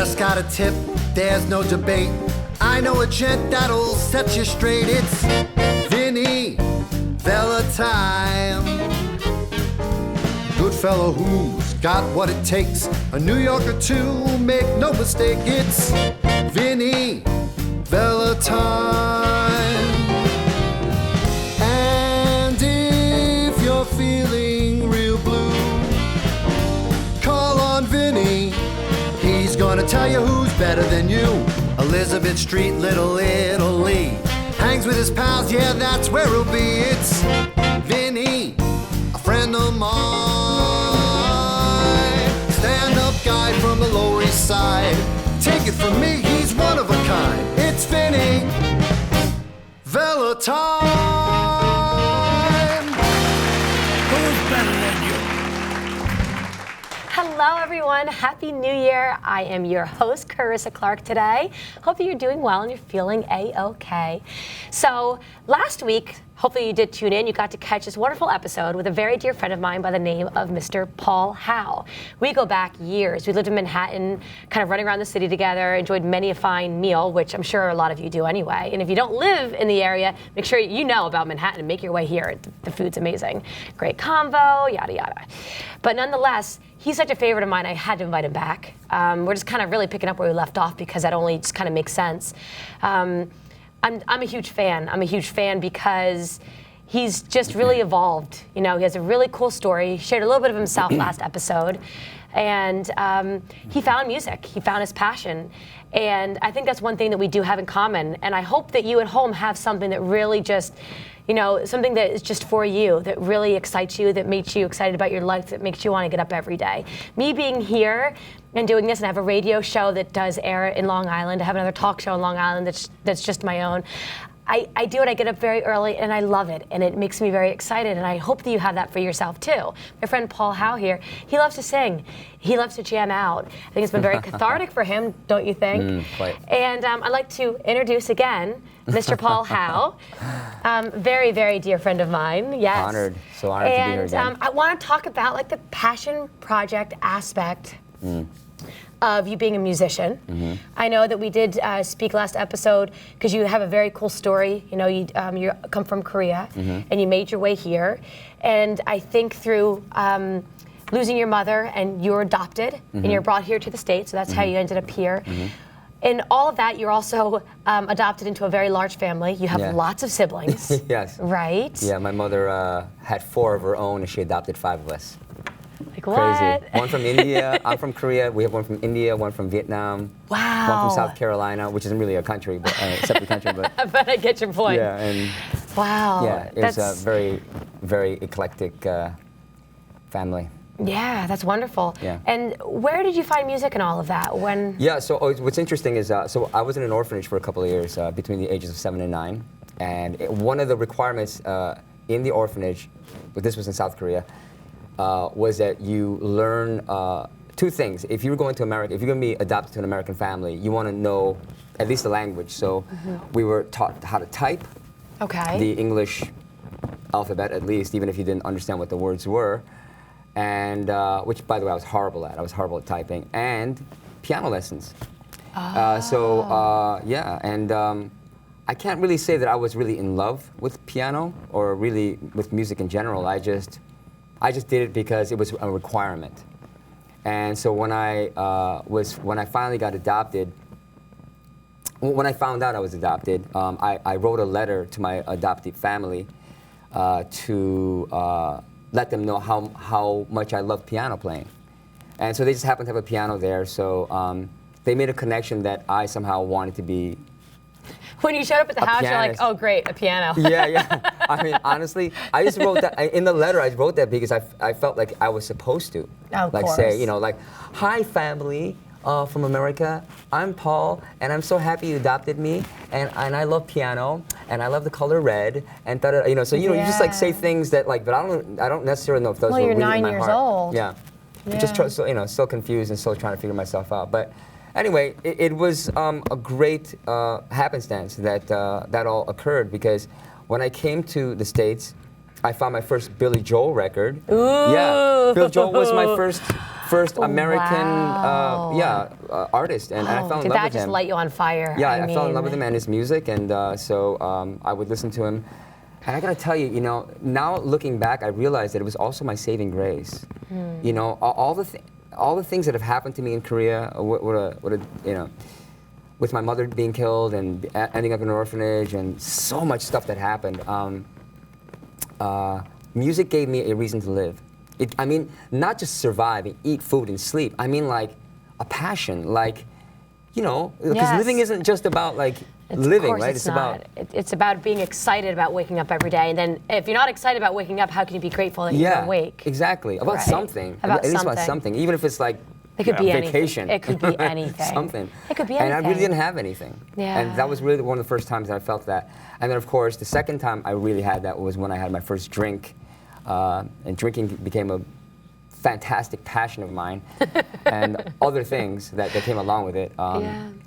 Just got a tip, there's no debate. I know a gent that'll set you straight. It's Vinny Valentine. Good fellow who's got what it takes. A New Yorker to make no mistake. It's Vinny Valentine. And if you're feeling real blue, call on Vinny. He's gonna tell you who's better than you. Elizabeth Street, Little Italy. Hangs with his pals, yeah, that's where he'll be. It's Vinny, a friend of mine. Stand-up guy from the Lower East Side. Take it from me, he's one of a kind. It's Vinny Valentine. Who's better than you? Hello everyone, Happy New Year. I am your host, Carisa Clark today. Hope that you're doing well and you're feeling A-okay. So last week, hopefully you did tune in. You got to catch this wonderful episode with a very dear friend of mine by the name of Mr. Paul Howe. We go back years. We lived in Manhattan, kind of running around the city together, enjoyed many a fine meal, which I'm sure a lot of you do anyway. And if you don't live in the area, make sure you know about Manhattan and make your way here. The food's amazing. Great combo, yada, yada. But nonetheless, he's such a favorite of mine, I had to invite him back. We're just kind of really picking up where we left off because that only just kind of makes sense. I'm a huge fan. I'm a huge fan because he's just really evolved. You know, he has a really cool story. He shared a little bit of himself last episode. And he found music. He found his passion. And I think that's one thing that we do have in common. And I hope that you at home have something that really just, you know, something that is just for you, that really excites you, that makes you excited about your life, that makes you want to get up every day. Me being here and doing this, and I have a radio show that does air in Long Island. I have another talk show in Long Island that's just my own. I do it, I get up very early, and I love it, and it makes me very excited, and I hope that you have that for yourself, too. My friend Paul Howe here, he loves to sing. He loves to jam out. I think it's been very cathartic for him, don't you think? Quite. And I'd like to introduce again Mr. Paul Howe, very, very dear friend of mine, yes. Honored, so honored to be here again. I want to talk about like the passion project aspect of you being a musician. I know that we did speak last episode because you have a very cool story. You know, you come from Korea and you made your way here. And I think through losing your mother and you were adopted and you're brought here to the States, so that's how you ended up here. In all of that, you're also adopted into a very large family. You have lots of siblings. Yes. Right? Yeah, my mother had 4 of her own and she adopted 5 of us. Like what? Crazy. One from India, I'm from Korea. We have one from India, one from Vietnam. Wow. One from South Carolina, which isn't really a country, but a separate country. But but I get your point. yeah, and wow. yeah, it was a very, very eclectic family. Yeah, that's wonderful. Yeah. And where did you find music and all of that? When? Yeah, so what's interesting is, so I was in an orphanage for a couple of years, between the ages of 7 and 9. And one of the requirements in the orphanage, but this was in South Korea, was that you learn 2 things. If you were going to America, if you're going to be adopted to an American family, you want to know at least the language. So we were taught how to type the English alphabet, at least, even if you didn't understand what the words were. And which, by the way, I was horrible at. I was horrible at typing. And piano lessons. Yeah, and I can't really say that I was really in love with piano or really with music in general. I just did it because it was a requirement. And so when I finally got adopted, when I found out I was adopted, I wrote a letter to my adopted family to let them know how much I love piano playing. And so they just happened to have a piano there, so they made a connection that I somehow wanted to be. When you showed up at the house, pianist. You're like, oh great, a piano. Yeah. I mean, honestly, I just wrote that, in the letter I wrote that because I felt like I was supposed to. Of like course. Say, you know, like, hi family from America, I'm Paul, and I'm so happy you adopted me, and I love piano, and I love the color red, and you know, so you know, you just like say things that like, but I don't necessarily know if those were really in my heart. Well, you're 9 years old. Yeah. Just you know, still confused and still trying to figure myself out, but. Anyway, it was a great happenstance that that all occurred because when I came to the States, I found my first Billy Joel record. Ooh. Yeah, Billy Joel was my first first American wow. artist, and I fell in Did love that with just him. light you on fire? Yeah, I fell in love with him and his music, and so I would listen to him. And I gotta tell you, now looking back, I realized that it was also my saving grace. You know, all the things that have happened to me in Korea, with my mother being killed and ending up in an orphanage, and so much stuff that happened. Music gave me a reason to live. I mean, not just survive and eat food and sleep. I mean, like a passion, like, because Yes. living isn't just about like living, right? It's not. It's about being excited about waking up every day. And then if you're not excited about waking up, how can you be grateful that you're awake? Exactly. About Right. something. About At least something. about something. Even if it's like It could be vacation. anything. It could be anything. Something. It could be And anything. I really didn't have anything. Yeah. And that was really one of the first times that I felt that. And then, of course, the second time I really had that was when I had my first drink. And drinking became a fantastic passion of mine, and other things that came along with it,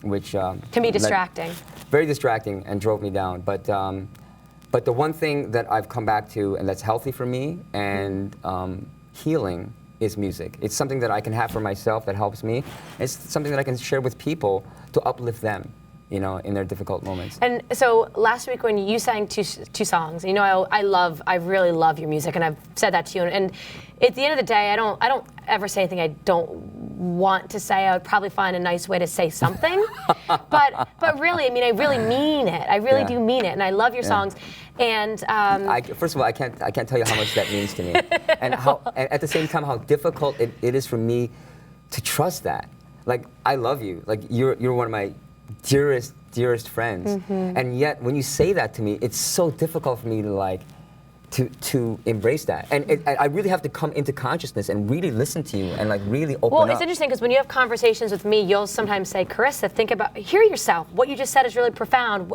which can be distracting. Very distracting, and drove me down. But the one thing that I've come back to, and that's healthy for me, and healing, is music. It's something that I can have for myself that helps me. It's something that I can share with people to uplift them, in their difficult moments. And so last week when you sang two songs, I really love your music, and I've said that to you. And at the end of the day, I don't ever say anything I don't want to say. I would probably find a nice way to say something, but really, I mean, I really mean it. I really do mean it, and I love your songs. And first of all, I can't tell you how much that means to me, and at the same time how difficult it is for me to trust that. Like, I love you. Like, you're one of my dearest friends, and yet when you say that to me, it's so difficult for me to embrace that, and I really have to come into consciousness and really listen to you and really open up. Well, it's interesting because when you have conversations with me, you'll sometimes say, Carisa, hear yourself. What you just said is really profound.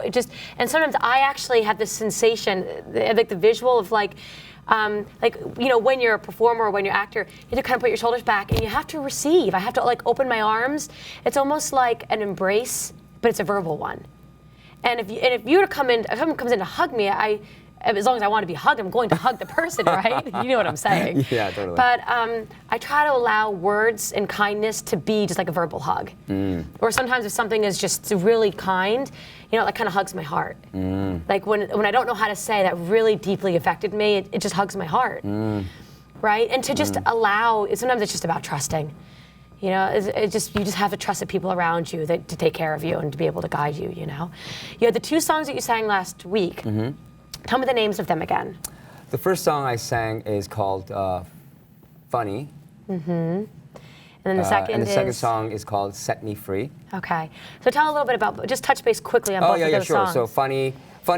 And sometimes I actually have this sensation, like the visual of when you're a performer or when you're an actor, you have to kind of put your shoulders back and you have to receive. I have to open my arms. It's almost like an embrace, but it's a verbal one. And if you were to come in, if someone comes in to hug me, as long as I want to be hugged, I'm going to hug the person, right? You know what I'm saying. Yeah, totally. But I try to allow words and kindness to be just like a verbal hug. Or sometimes if something is just really kind, that kind of hugs my heart. Like when I don't know how to say that really deeply affected me, it just hugs my heart. Right? And to just allow, sometimes it's just about trusting. You just have to trust the people around you to take care of you and to be able to guide you, You had the two songs that you sang last week. Tell me the names of them again. The first song I sang is called Funny. And then the second song is called Set Me Free. Okay. So tell a little bit about, just touch base quickly on both of those songs. So Funny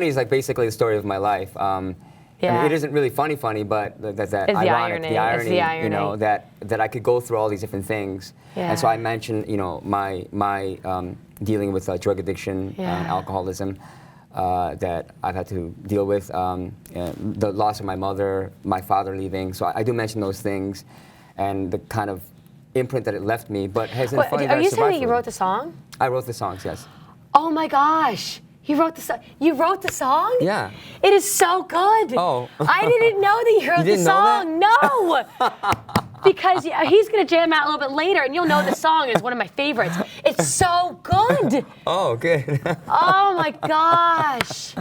is like basically the story of my life. I mean, it isn't really funny, but that's ironic. The irony. That I could go through all these different things. Yeah. And so I mentioned, my dealing with drug addiction and alcoholism. That I've had to deal with, the loss of my mother, my father leaving. So I do mention those things, and the kind of imprint that it left me. But hasn't funny that are I you survived saying that you through it. wrote the song? I wrote the songs, yes. Oh my gosh. You wrote the song? You wrote the song? Yeah. It is so good. Oh. I didn't know that you wrote the song. No. Because he's going to jam out a little bit later, and you'll know the song is one of my favorites. It's so good. Oh, good. Oh my gosh.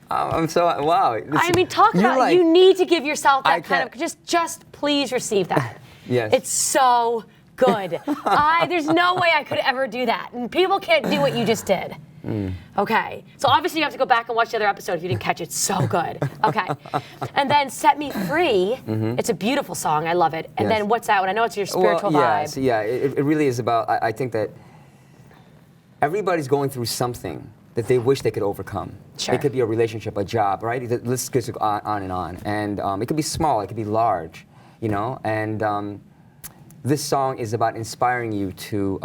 I'm so, wow. I mean, talk about, you need to give yourself that kind of, just please receive that. Yes. It's so good. There's no way I could ever do that. And people can't do what you just did. Okay, so obviously you have to go back and watch the other episode if you didn't catch it. So good. Okay, and then Set Me Free. It's a beautiful song. I love it. And then what's that one? I know it's your spiritual vibe. So it really is about. I think that everybody's going through something that they wish they could overcome. Sure. It could be a relationship, a job, right? The list goes on and on. And it could be small. It could be large. And this song is about inspiring you to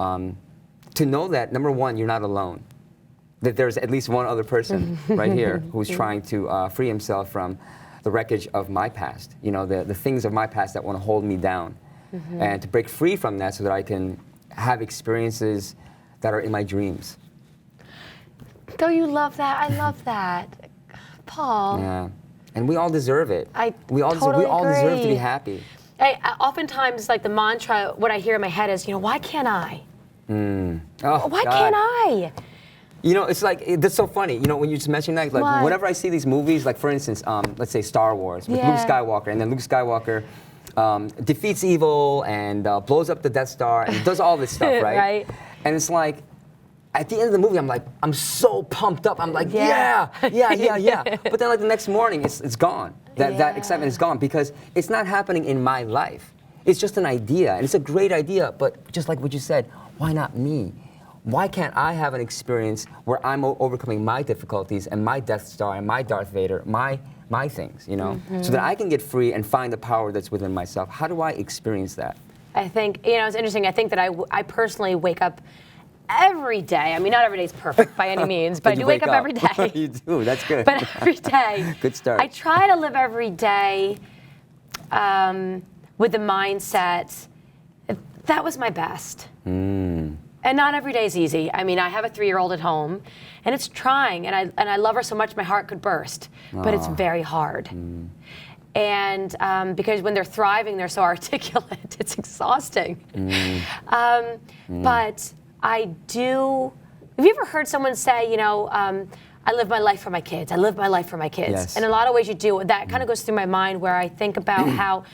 know that, number one, you're not alone. That there's at least one other person right here who's trying to free himself from the wreckage of my past. The things of my past that want to hold me down. And to break free from that so that I can have experiences that are in my dreams. Don't you love that? I love that. Paul. Yeah. And we all deserve it. I we all totally deserve to be agree. happy. Oftentimes, like the mantra, what I hear in my head is, why can't I? Oh, Why God. can't I? It's like, that's so funny. When you just mention that, like, What? whenever I see these movies, like, for instance, let's say Star Wars with Luke Skywalker, and then Luke Skywalker defeats evil and blows up the Death Star and does all this stuff, right? Right. And it's like, at the end of the movie, I'm so pumped up. I'm like, yeah. But then, like, the next morning, it's gone. That excitement is gone because it's not happening in my life. It's just an idea, and it's a great idea, but just like what you said, why not me? Why can't I have an experience where I'm overcoming my difficulties and my Death Star and my Darth Vader, my things, so that I can get free and find the power that's within myself? How do I experience that? I think, it's interesting. I think that I personally wake up every day. I mean, not every day is perfect by any means, but I do wake up every day. You do, that's good. But every day. Good start. I try to live every day with the mindset, that was my best. And not every day is easy. I mean, I have a 3-year-old at home, and it's trying, and I love her so much my heart could burst, but it's very hard. And because when they're thriving, they're so articulate, it's exhausting. But I do, have you ever heard someone say, I live my life for my kids, I live my life for my kids? Yes. And in a lot of ways you do. That kind of goes through my mind where I think about how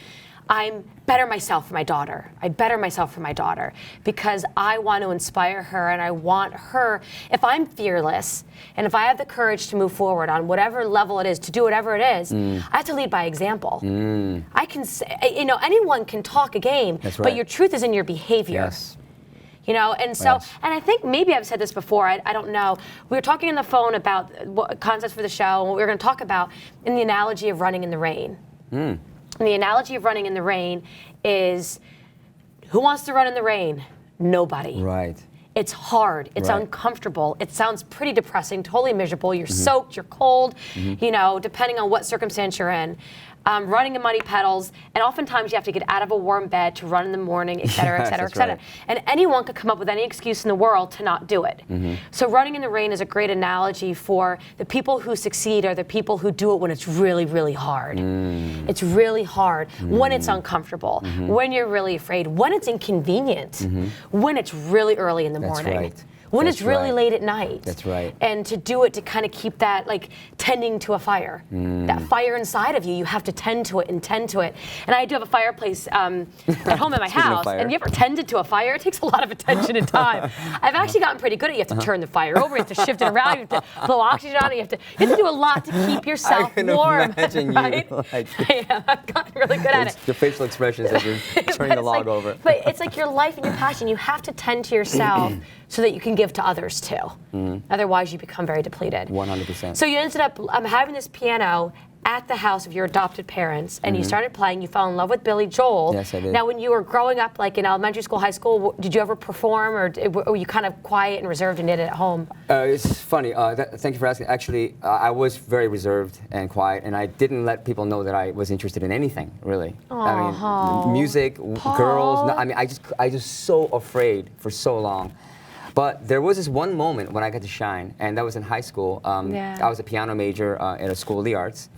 I'm better myself for my daughter. I better myself for my daughter because I want to inspire her and I want her, if I'm fearless and if I have the courage to move forward on whatever level it is, to do whatever it is, I have to lead by example. I can say, anyone can talk a game, That's but right. your truth is in your behavior. Yes. And so, Yes. and I think maybe I've said this before, I don't know. We were talking on the phone about what concepts for the show, and what we were going to talk about in the analogy of running in the rain. And the analogy of running in the rain is, who wants to run in the rain? Nobody. Right. It's hard, it's Right. uncomfortable, it sounds pretty depressing, totally miserable, you're soaked, you're cold, depending on what circumstance you're in. Running in muddy puddles, and oftentimes you have to get out of a warm bed to run in the morning, et cetera, et cetera, et That's cetera. right. And anyone could come up with any excuse in the world to not do it. So running in the rain is a great analogy for the people who succeed are the people who do it when it's really, really hard. It's really hard, when it's uncomfortable, when you're really afraid, when it's inconvenient, when it's really early in the That's morning. right. When That's it's really right. late at night. That's right. And to do it to kind of keep that, like, tending to a fire. That fire inside of you, you have to tend to it and tend to it. And I do have a fireplace at home in my Speaking of house. fire. And you ever tended to a fire? It takes a lot of attention and time. I've actually gotten pretty good at it. You have to turn the fire over, you have to shift it around, you have to blow oxygen on it, you have to do a lot to keep yourself I can warm. imagine right? you. Like, I am. I've gotten really good at it. the facial expressions as you're turning the But it's log like- over. But it's like your life and your passion. You have to tend to yourself so that you can give to others too. Otherwise, you become very depleted. 100%. So you ended up having this piano at the house of your adopted parents, and you started playing. You fell in love with Billy Joel. Yes, I did. Now, when you were growing up, like in elementary school, high school, did you ever perform, or were you kind of quiet and reserved and did it at home? It's funny. Thank you for asking. Actually, I was very reserved and quiet, and I didn't let people know that I was interested in anything, really. I mean, music, girls. No, I mean, I just so afraid for so long. But there was this one moment when I got to shine, and that was in high school. I was a piano major at a school of the arts.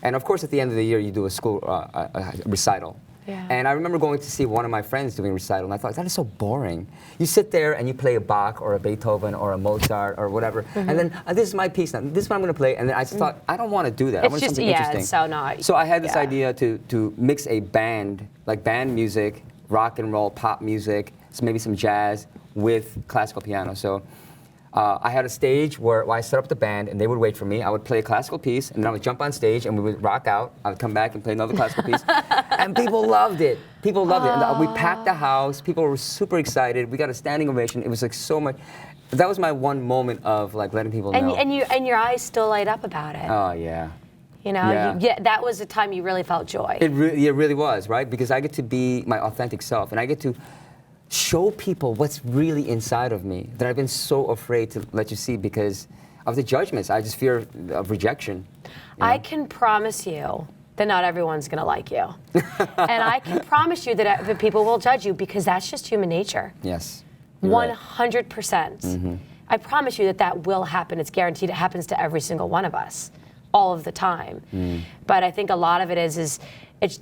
And of course, at the end of the year, you do a school a recital. Yeah. And I remember going to see one of my friends doing recital, and I thought, that is so boring. You sit there and you play a Bach or a Beethoven or a Mozart or whatever, and then this is my piece now. This is what I'm going to play. And then I just thought, I don't want to do that. I It's want just, something interesting. it's so not. So I had this yeah. idea to mix a band, like band music, rock and roll, pop music, maybe some jazz, with classical piano. So I had a stage where I set up the band and they would wait for me. I would play a classical piece and then I would jump on stage and we would rock out. I would come back and play another classical piece. And people loved it. People loved it. And we packed the house. People were super excited. We got a standing ovation. It was like so much. That was my one moment of like letting people know. And your eyes still light up about it. Oh, yeah. You know, Yeah. that was the time you really felt joy. It really was, right? Because I get to be my authentic self and I get to show people what's really inside of me that I've been so afraid to let you see because of the judgments. I just fear of rejection. I can promise you that not everyone's going to like you. And I can promise you that people will judge you because that's just human nature. Yes. 100%. I promise you that will happen. It's guaranteed. It happens to every single one of us. all of the time. But I think a lot of it is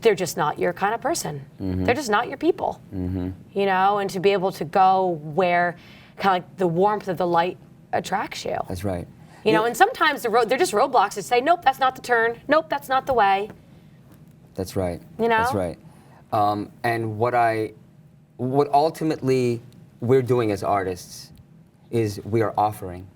they're just not your kind of person. They're just not your people. You know, and to be able to go where kind of like the warmth of the light attracts you. That's right. You know, and sometimes they're just roadblocks that say, nope, that's not the turn. Nope, that's not the way. That's right. You know? That's right. And what ultimately we're doing as artists is we are offering.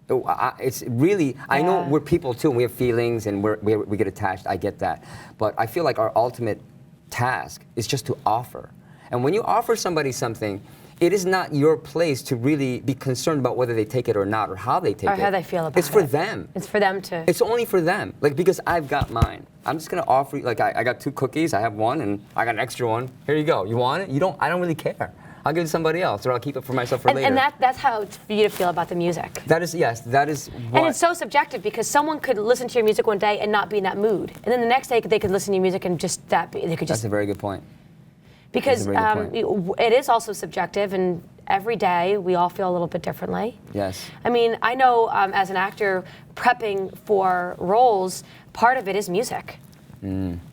It's really, I know we're people too, and we have feelings, and we get attached, I get that. But I feel like our ultimate task is just to offer. And when you offer somebody something, it is not your place to really be concerned about whether they take it or not, or how they take it. Or how they feel about it. It's for them. It's for them to. It's only for them. Like, because I've got mine. I'm just gonna offer you, like, I got 2 cookies, I have 1, and I got an extra one. Here you go. You want it? You don't, I don't really care. I'll give it to somebody else, or I'll keep it for myself for later. And that's how it's for you to feel about the music. That is, yes, that is what. And it's so subjective, because someone could listen to your music one day and not be in that mood. And then the next day they could listen to your music and just they could just. That's a very good point. Because it is also subjective, and every day we all feel a little bit differently. Yes. I mean, I know as an actor prepping for roles, part of it is music.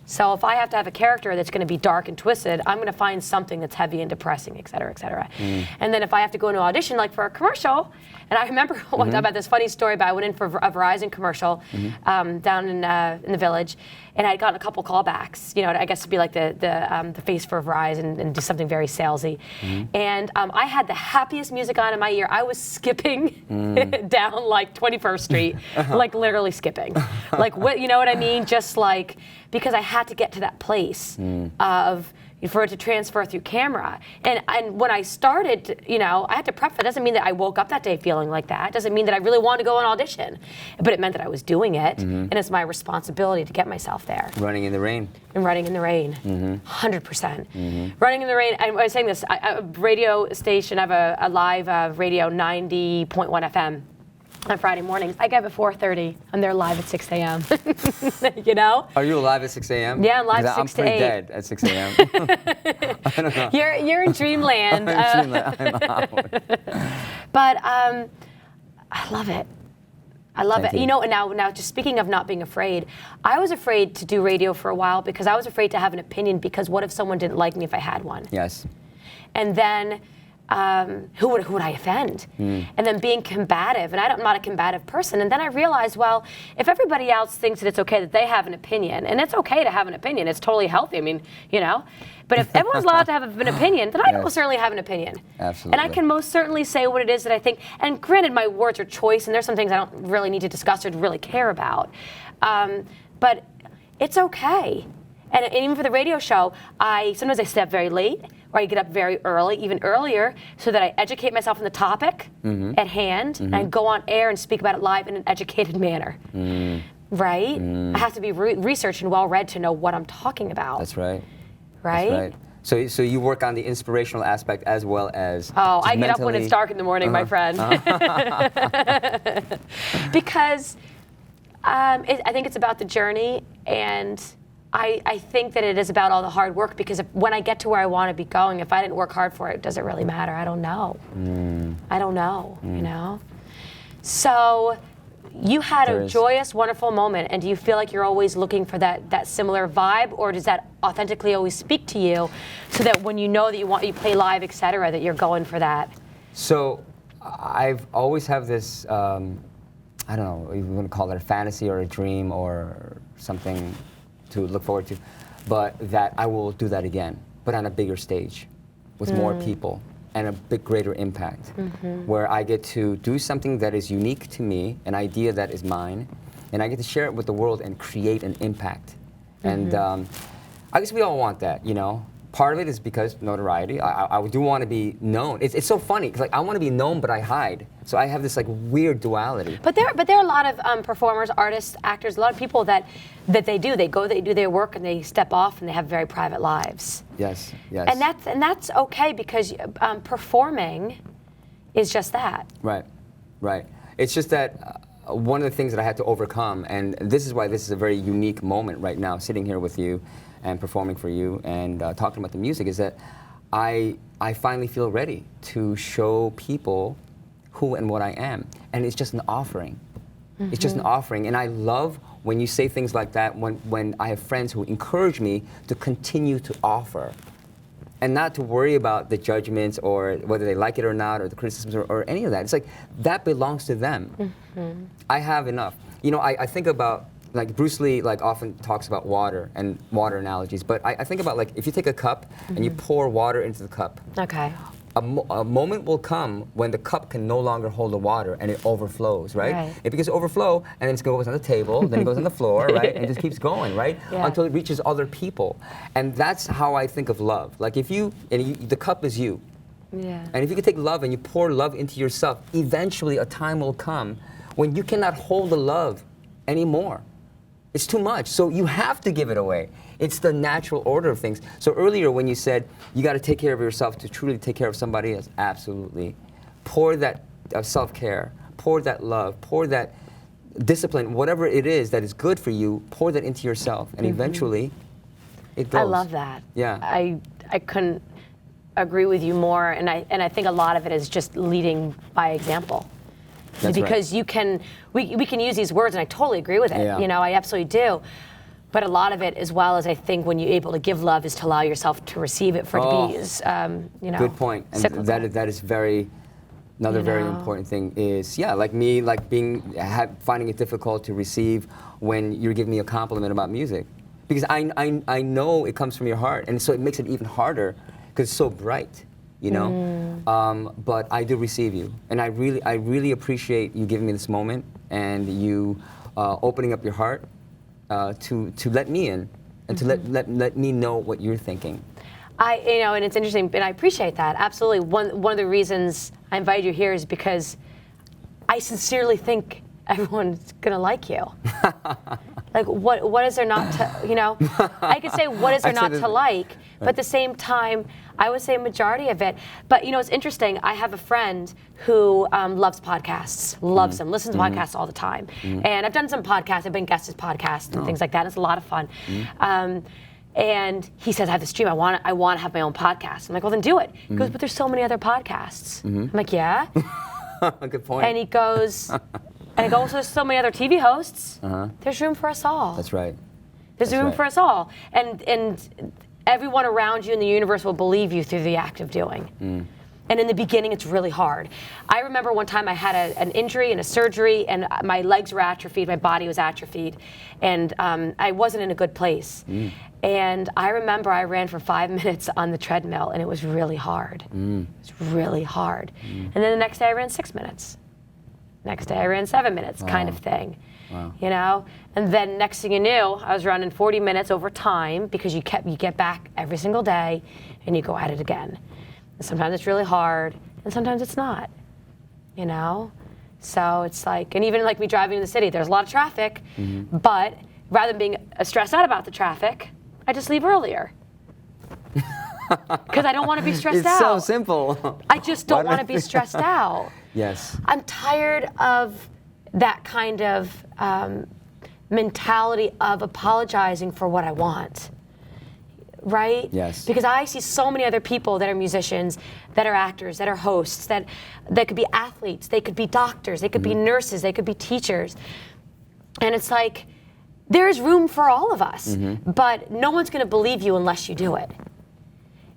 So if I have to have a character that's going to be dark and twisted, I'm going to find something that's heavy and depressing, et cetera, et cetera. And then if I have to go into an audition, like for a commercial, and I remember one time about this funny story, but I went in for a Verizon commercial down in the Village, and I'd gotten a couple callbacks, you know, I guess to be like the face for Verizon and do something very salesy. And I had the happiest music on in my ear. I was skipping down like 21st Street, like literally skipping. Like, what, you know what I mean? Just like, because I had to get to that place of, for it to transfer through camera. And when I started, you know, I had to prep. It doesn't mean that I woke up that day feeling like that. It doesn't mean that I really wanted to go on audition. But it meant that I was doing it, and it's my responsibility to get myself there. Running in the rain. And running in the rain, 100%. Running in the rain, I was saying this, a radio station, I have a live radio, 90.1 FM. On Friday mornings, I get up at 4:30. I'm there live at 6 a.m. You know? Are you live at 6 a.m.? Yeah, I'm live 6 to 8. I'm pretty dead at 6 a.m. I don't know. You're in dreamland. I'm out. But I love it. I love it. You know, and now just speaking of not being afraid, I was afraid to do radio for a while because I was afraid to have an opinion, because what if someone didn't like me if I had one? Yes. And then who would I offend? And then being combative, and I'm not a combative person. And then I realized, well, if everybody else thinks that it's okay that they have an opinion, and it's okay to have an opinion, it's totally healthy. I mean, you know, but if everyone's allowed to have an opinion, then I most certainly have an opinion. Absolutely. And I can most certainly say what it is that I think. And granted, my words are choice, and there's some things I don't really need to discuss or really care about. But it's okay. And even for the radio show, sometimes I stay up very late, or I get up very early, even earlier, so that I educate myself on the topic at hand, and I go on air and speak about it live in an educated manner. Right? I have to be researched and well-read to know what I'm talking about. That's right. Right? That's right. So you work on the inspirational aspect as well as I get up when it's dark in the morning, my friend. Because I think it's about the journey, and I think that it is about all the hard work, because when I get to where I want to be going, if I didn't work hard for it, does it really matter? I don't know. I don't know, you know? So you had a joyous, wonderful moment, and do you feel like you're always looking for that similar vibe, or does that authentically always speak to you, so that when you know that you play live, et cetera, that you're going for that? So I've always have this, I don't know, you want to call it a fantasy or a dream or something to look forward to, but that I will do that again, but on a bigger stage with more people and a big greater impact, where I get to do something that is unique to me, an idea that is mine, and I get to share it with the world and create an impact. And I guess we all want that, you know? Part of it is because notoriety. I do want to be known. It's so funny, because like, I want to be known, but I hide. So I have this like weird duality. But there are a lot of performers, artists, actors, a lot of people that they do their work, and they step off, and they have very private lives. Yes, yes. And that's okay, because performing is just that. Right, right. It's just that one of the things that I had to overcome, and this is why this is a very unique moment right now, sitting here with you and performing for you and talking about the music, is that I finally feel ready to show people who and what I am. And it's just an offering. It's just an offering. And I love when you say things like that, when I have friends who encourage me to continue to offer and not to worry about the judgments or whether they like it or not or the criticisms or any of that. It's like, that belongs to them. I have enough. You know, I think about, like Bruce Lee often talks about water and water analogies, but I think about if you take a cup and you pour water into the cup. Okay. A moment will come when the cup can no longer hold the water and it overflows, right? It begins to overflow and then it goes on the table, then it goes on the floor, right? And it just keeps going, right? Yeah. Until it reaches other people. And that's how I think of love. Like the cup is you. Yeah. And if you can take love and you pour love into yourself, eventually a time will come when you cannot hold the love anymore. It's too much, so you have to give it away. It's the natural order of things. So earlier when you said you got to take care of yourself to truly take care of somebody else, absolutely. Pour that self-care, pour that love, pour that discipline, whatever it is that is good for you, pour that into yourself, and eventually it goes. I love that. Yeah. I couldn't agree with you more, and I think a lot of it is just leading by example. That's because we can use these words, and I totally agree with it. Yeah. You know, I absolutely do. But a lot of it, as well as I think when you're able to give love, is to allow yourself to receive it for it to be, you know, good point. And cyclical. that is another very important thing is, like me, finding it difficult to receive when you're giving me a compliment about music. Because I know it comes from your heart, and so it makes it even harder because it's so bright. You know, but I do receive you, and I really appreciate you giving me this moment and you opening up your heart to let me in and to let me know what you're thinking. And it's interesting, and I appreciate that absolutely. One of the reasons I invited you here is because I sincerely think everyone's gonna like you. Like what is there not to, you know? I could say what is there not to like, but at the same time, I would say a majority of it. But you know, it's interesting. I have a friend who loves podcasts, loves them, listens to podcasts all the time. And I've done some podcasts. I've been guested podcasts and things like that. It's a lot of fun. And he says, I have this dream. I want to have my own podcast. I'm like, well, then do it. He goes, but there's so many other podcasts. I'm like, yeah. Good point. And he goes, and I go, so there's so many other TV hosts. There's room for us all. That's right. There's room for us all. And everyone around you in the universe will believe you through the act of doing. And in the beginning, it's really hard. I remember one time I had an injury and a surgery, and my legs were atrophied, my body was atrophied, and I wasn't in a good place. And I remember I ran for 5 minutes on the treadmill, and it was really hard. It was really hard. And then the next day I ran 6 minutes. Next day I ran 7 minutes, kind of thing. Wow. You know? And then next thing you knew, I was running 40 minutes over time because you get back every single day and you go at it again. And sometimes it's really hard and sometimes it's not. You know? So it's like, and even like me driving in the city, there's a lot of traffic, but rather than being stressed out about the traffic, I just leave earlier. Because I don't want to be stressed out. It's so simple. I just don't want to be stressed out. Yes. I'm tired of that kind of mentality of apologizing for what I want, right? Yes. Because I see so many other people that are musicians, that are actors, that are hosts, that could be athletes, they could be doctors, they could be nurses, they could be teachers. And it's like, there's room for all of us, but no one's going to believe you unless you do it.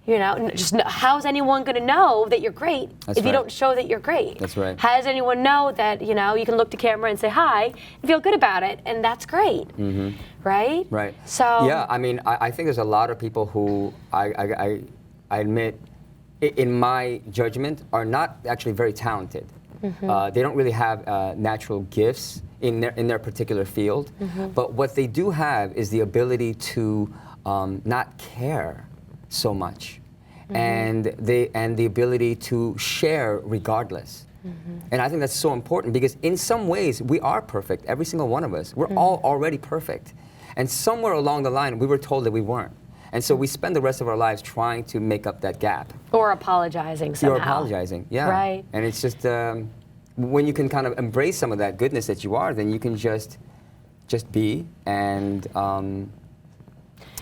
You know, just how's anyone going to know that you're great if you don't show that you're great? That's right. How does anyone know that, you know, you can look to camera and say hi and feel good about it, and that's great, right? Right. So yeah, I mean, I think there's a lot of people who I admit, in my judgment, are not actually very talented. They don't really have natural gifts in their particular field, but what they do have is the ability to not care so much, and the ability to share regardless. And I think that's so important because in some ways we are perfect, every single one of us. We're all already perfect. And somewhere along the line we were told that we weren't. And so we spend the rest of our lives trying to make up that gap. Or apologizing somehow. You're apologizing, yeah. Right. And it's just, when you can kind of embrace some of that goodness that you are, then you can just be and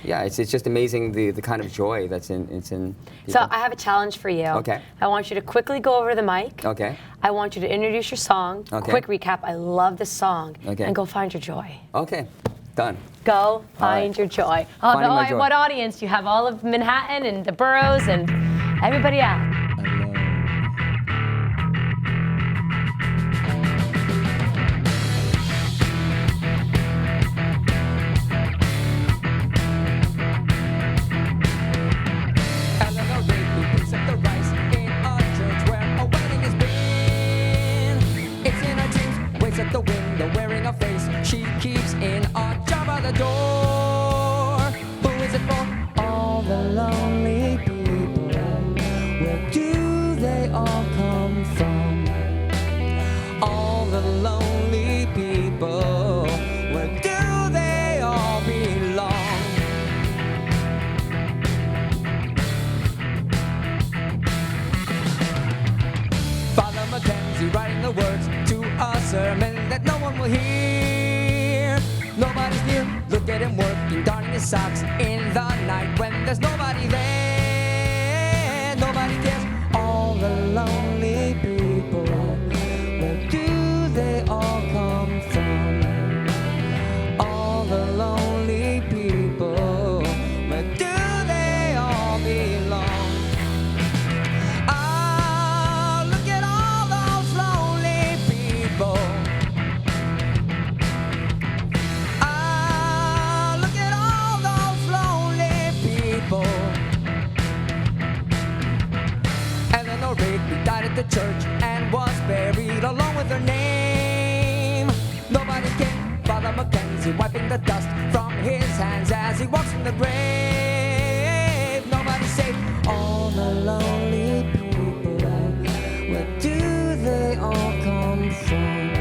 yeah, it's just amazing the kind of joy that's in people. So I have a challenge for you. Okay. I want you to quickly go over the mic. Okay. I want you to introduce your song. Okay. Quick recap. I love this song. Okay. And go find your joy. Okay, done. Go find right. your joy. Finding my joy. What audience? You have all of Manhattan and the boroughs and everybody out. At the window wearing a face she keeps in a jar by the door. Who is it for? All the lonely people. Where do they all come from? All the lonely people. Where do they all belong? Father Mackenzie writing the words to a sermon that no one will hear. Nobody's near. Look at him working, darning his socks in the night when there's nobody there. Nobody cares. All the lonely people. Where do they all come from? All the lonely people. Where do they all belong? Died at the church and was buried along with her name. Nobody came. Father Mackenzie wiping the dust from his hands as he walks from the grave. Nobody saved. All the lonely people. Where do they all come from?